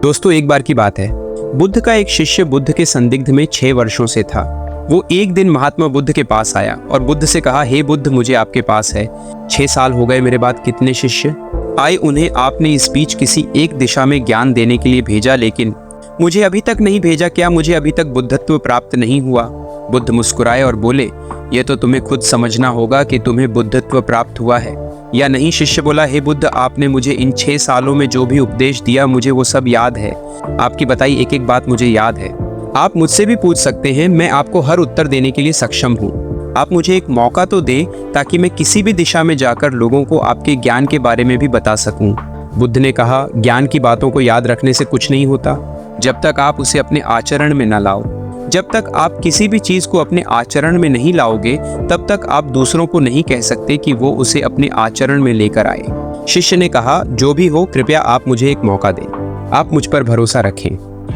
दोस्तों, एक बार की बात है, बुद्ध का एक शिष्य बुद्ध के संदिग्ध में 6 वर्षों से था। वो एक दिन महात्मा बुद्ध के पास आया और बुद्ध से कहा, हे बुद्ध, मुझे आपके पास है। 6 साल हो गए, मेरे बाद कितने शिष्य आए, उन्हें आपने इस बीच किसी एक दिशा में ज्ञान देने के लिए भेजा, लेकिन मुझे अभी तक नहीं भेजा। क्या मुझे अभी तक बुद्धत्व प्राप्त नहीं हुआ? बुद्ध मुस्कुराए और बोले, यह तो तुम्हें खुद समझना होगा कि तुम्हें बुद्धत्व प्राप्त हुआ है या नहीं। शिष्य बोला, हे बुद्ध, आपने मुझे इन 6 सालों में जो भी उपदेश दिया, मुझे वो सब याद है। आपकी बताई एक एक बात मुझे याद है। आप मुझसे भी पूछ सकते हैं, मैं आपको हर उत्तर देने के लिए सक्षम हूँ। आप मुझे एक मौका तो दें ताकि मैं किसी भी दिशा में जाकर लोगों को आपके ज्ञान के बारे में भी बता सकूं। बुद्ध ने कहा, ज्ञान की बातों को याद रखने से कुछ नहीं होता जब तक आप उसे अपने आचरण में न लाओ। जब तक आप किसी भी चीज को अपने आचरण में नहीं लाओगे, तब तक आप दूसरों को नहीं कह सकते कि वो उसे अपने आचरण में लेकर आए। शिष्य ने कहा, जो भी हो, कृपया आप मुझे एक मौका दें। आप मुझ पर भरोसा रखें।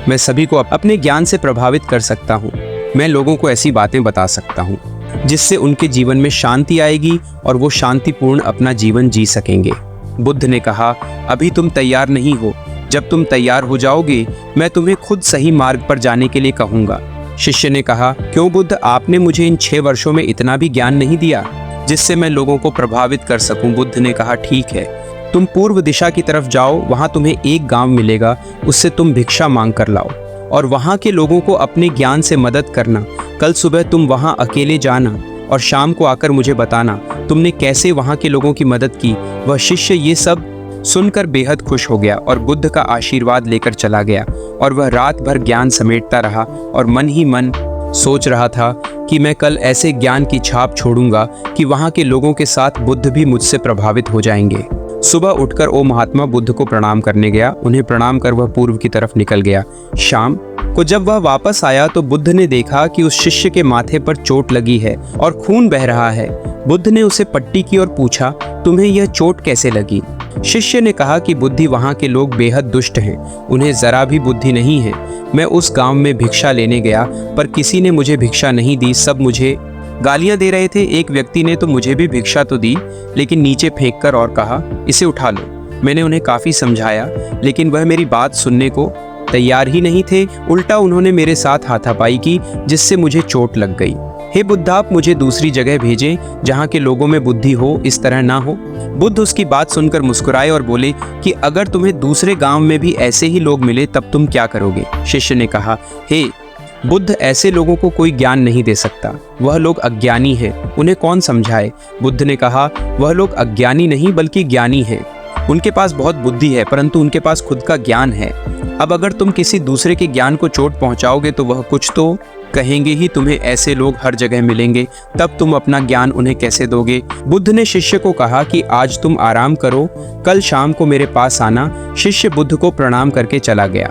मैं सभी को अपने ज्ञान से प्रभावित कर सकता हूँ। मैं लोगों को ऐसी बातें बता सकता हूँ जिससे उनके जीवन में शांति आएगी और वो शांतिपूर्ण अपना जीवन जी सकेंगे। बुद्ध ने कहा, अभी तुम तैयार नहीं हो। जब तुम तैयार हो जाओगे, मैं तुम्हें खुद सही मार्ग पर जाने के लिए कहूँगा। शिष्य ने कहा, क्यों बुद्ध, आपने मुझे इन 6 वर्षों में इतना भी ज्ञान नहीं दिया जिससे मैं लोगों को प्रभावित कर सकूं। बुद्ध ने कहा, ठीक है, तुम पूर्व दिशा की तरफ जाओ। वहां तुम्हें एक गांव मिलेगा, उससे तुम भिक्षा मांग कर लाओ और वहां के लोगों को अपने ज्ञान से मदद करना। कल सुबह तुम वहां अकेले जाना और शाम को आकर मुझे बताना तुमने कैसे वहां के लोगों की मदद की। वह शिष्य ये सब सुनकर बेहद खुश हो गया और बुद्ध का आशीर्वाद लेकर चला गया। और वह रात भर ज्ञान समेटता रहा और मन ही मन सोच रहा था कि मैं कल ऐसे ज्ञान की छाप छोड़ूंगा कि वहां के लोगों के साथ बुद्ध भी मुझसे प्रभावित हो जाएंगे। सुबह उठकर वो महात्मा बुद्ध को प्रणाम करने गया। उन्हें प्रणाम कर वह पूर्व की तरफ निकल गया। शाम को जब वह वापस आया तो बुद्ध ने देखा कि उस शिष्य के माथे पर चोट लगी है और खून बह रहा है। बुद्ध ने उसे पट्टी की और पूछा, तुम्हें यह चोट कैसे लगी? शिष्य ने कहा कि बुद्धि, वहां के लोग बेहद दुष्ट हैं, उन्हें जरा भी बुद्धि नहीं है। मैं उस गांव में भिक्षा लेने गया पर किसी ने मुझे भिक्षा नहीं दी, सब मुझे गालियां दे रहे थे। एक व्यक्ति ने तो मुझे भी भिक्षा तो दी, लेकिन नीचे फेंक कर और कहा, इसे उठा लो। मैंने उन्हें काफी समझाया, लेकिन वह मेरी बात सुनने को तैयार ही नहीं थे। उल्टा उन्होंने मेरे साथ हाथापाई की, जिससे मुझे चोट लग गई। हे बुद्ध, आप मुझे दूसरी जगह भेजें जहाँ के लोगों में बुद्धि हो, इस तरह ना हो। बुद्ध उसकी बात सुनकर मुस्कुराए और बोले कि अगर तुम्हें दूसरे गांव में भी ऐसे ही लोग मिले तब तुम क्या करोगे? शिष्य ने कहा, हे बुद्ध, ऐसे लोगों को कोई ज्ञान नहीं दे सकता। वह लोग अज्ञानी हैं, उन्हें कौन समझाए? बुद्ध ने कहा, वह लोग अज्ञानी नहीं बल्कि ज्ञानी हैं। उनके पास बहुत बुद्धि है, परंतु उनके पास खुद का ज्ञान है। अब अगर तुम किसी दूसरे के ज्ञान को चोट पहुंचाओगे तो वह कुछ तो कहेंगे ही, तुम्हें ऐसे लोग हर जगह मिलेंगे, तब तुम अपना ज्ञान उन्हें कैसे दोगे? बुद्ध ने शिष्य को कहा कि आज तुम आराम करो, कल शाम को मेरे पास आना। शिष्य बुद्ध को प्रणाम करके चला गया।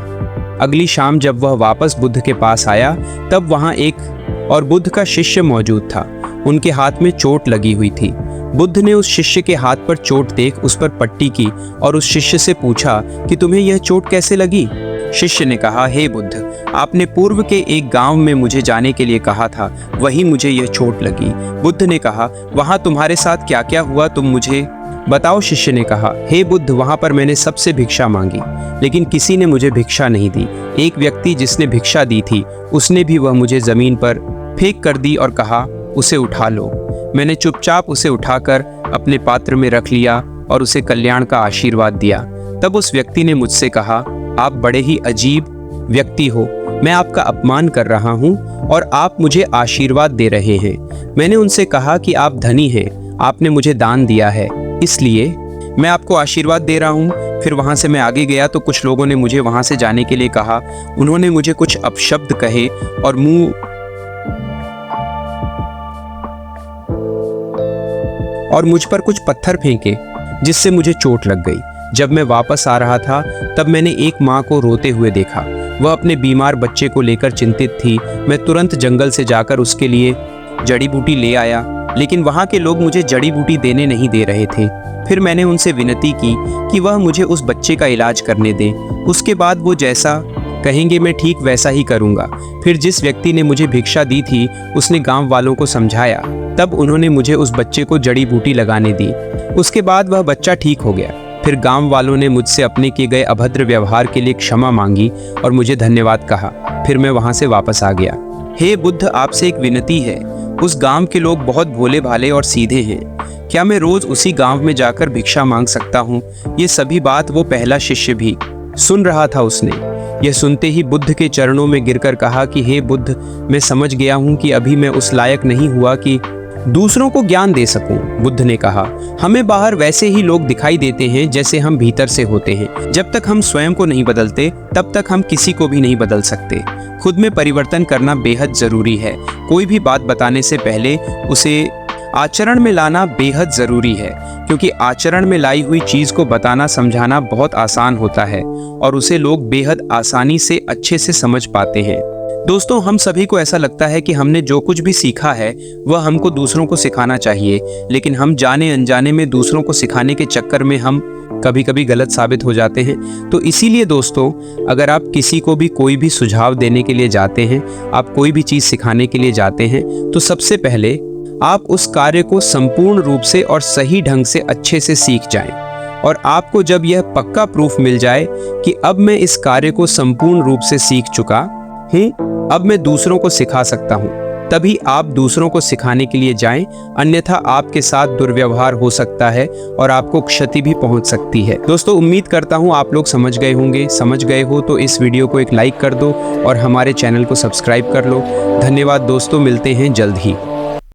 अगली शाम जब वह वापस बुद्ध के पास आया, तब वहां एक और बुद्ध का शिष्य मौजूद था। उनके हाथ में चोट लगी हुई थी। बुद्ध ने उस शिष्य के हाथ पर चोट देख उस पर पट्टी की और उस शिष्य से पूछा कि तुम्हें यह चोट कैसे लगी? शिष्य ने कहा, हे बुद्ध, आपने पूर्व के एक गांव में मुझे जाने के लिए कहा था, वहीं मुझे यह चोट लगी। बुद्ध ने कहा, वहां तुम्हारे साथ क्या क्या हुआ, तुम मुझे बताओ। शिष्य ने कहा, हे बुद्ध, वहां पर मैंने सबसे भिक्षा मांगी, लेकिन किसी ने मुझे भिक्षा नहीं दी। एक व्यक्ति जिसने भिक्षा दी थी, उसने भी वह मुझे जमीन पर फेंक कर दी और कहा, उसे उठा लो। मैंने चुपचाप उसे उठाकर अपने पात्र में रख लिया और उसे कल्याण का आशीर्वाद दिया। तब उस व्यक्ति ने मुझसे कहा, आप बड़े ही अजीब व्यक्ति हो, मैं आपका अपमान कर रहा हूँ और आप मुझे आशीर्वाद दे रहे हैं। मैंने उनसे कहा कि आप धनी हैं, आपने मुझे दान दिया है, इसलिए मैं आपको आशीर्वाद दे रहा हूँ। फिर वहाँ से मैं आगे गया तो कुछ लोगों ने मुझे वहाँ से जाने के लिए कहा। उन्होंने मुझे कुछ अपशब्द कहे और मुझ पर कुछ पत्थर फेंके, जिससे मुझे चोट लग गई। जब मैं वापस आ रहा था तब मैंने एक माँ को रोते हुए देखा। वह अपने बीमार बच्चे को लेकर चिंतित थी। मैं तुरंत जंगल से जाकर उसके लिए जड़ी बूटी ले आया, लेकिन वहाँ के लोग मुझे जड़ी बूटी देने नहीं दे रहे थे। फिर मैंने उनसे विनती की कि वह मुझे उस बच्चे का इलाज करने दें। उसके बाद वो जैसा कहेंगे मैं ठीक वैसा ही करूँगा। फिर जिस व्यक्ति ने मुझे भिक्षा दी थी उसने गाँव वालों को समझाया। तब उन्होंने मुझे उस बच्चे को जड़ी बूटी लगाने दी। उसके बाद वह बच्चा ठीक हो गया। फिर गांव वालों ने मुझसे अपने किए गए अभद्र व्यवहार के लिए क्षमा मांगी और मुझे धन्यवाद कहा। फिर मैं वहां से वापस आ गया। हे बुद्ध, आपसे एक विनती है। उस गांव के लोग बहुत भोले भाले और सीधे हैं। क्या मैं रोज उसी गांव में जाकर भिक्षा मांग सकता हूँ? ये सभी बात वो पहला शिष्य भी सुन रहा था। उसने यह सुनते ही बुद्ध के चरणों में गिरकर कहा कि हे बुद्ध, मैं समझ गया हूँ कि अभी मैं उस लायक नहीं हुआ कि दूसरों को ज्ञान दे सकूं। बुद्ध ने कहा, हमें बाहर वैसे ही लोग दिखाई देते हैं जैसे हम भीतर से होते हैं। जब तक हम स्वयं को नहीं बदलते तब तक हम किसी को भी नहीं बदल सकते। खुद में परिवर्तन करना बेहद जरूरी है। कोई भी बात बताने से पहले उसे आचरण में लाना बेहद जरूरी है, क्योंकि आचरण में लाई हुई चीज को बताना समझाना बहुत आसान होता है और उसे लोग बेहद आसानी से अच्छे से समझ पाते हैं। दोस्तों, हम सभी को ऐसा लगता है कि हमने जो कुछ भी सीखा है वह हमको दूसरों को सिखाना चाहिए, लेकिन हम जाने अनजाने में दूसरों को सिखाने के चक्कर में हम कभी कभी गलत साबित हो जाते हैं। तो इसीलिए दोस्तों, अगर आप किसी को भी कोई भी सुझाव देने के लिए जाते हैं, आप कोई भी चीज़ सिखाने के लिए जाते हैं, तो सबसे पहले आप उस कार्य को संपूर्ण रूप से और सही ढंग से अच्छे से सीख जाएं। और आपको जब यह पक्का प्रूफ मिल जाए कि अब मैं इस कार्य को संपूर्ण रूप से सीख चुका हूँ, अब मैं दूसरों को सिखा सकता हूँ, तभी आप दूसरों को सिखाने के लिए जाएं। अन्यथा आपके साथ दुर्व्यवहार हो सकता है और आपको क्षति भी पहुंच सकती है। दोस्तों, उम्मीद करता हूं आप लोग समझ गए होंगे। समझ गए हो तो इस वीडियो को एक लाइक कर दो और हमारे चैनल को सब्सक्राइब कर लो। धन्यवाद दोस्तों, मिलते हैं जल्द ही।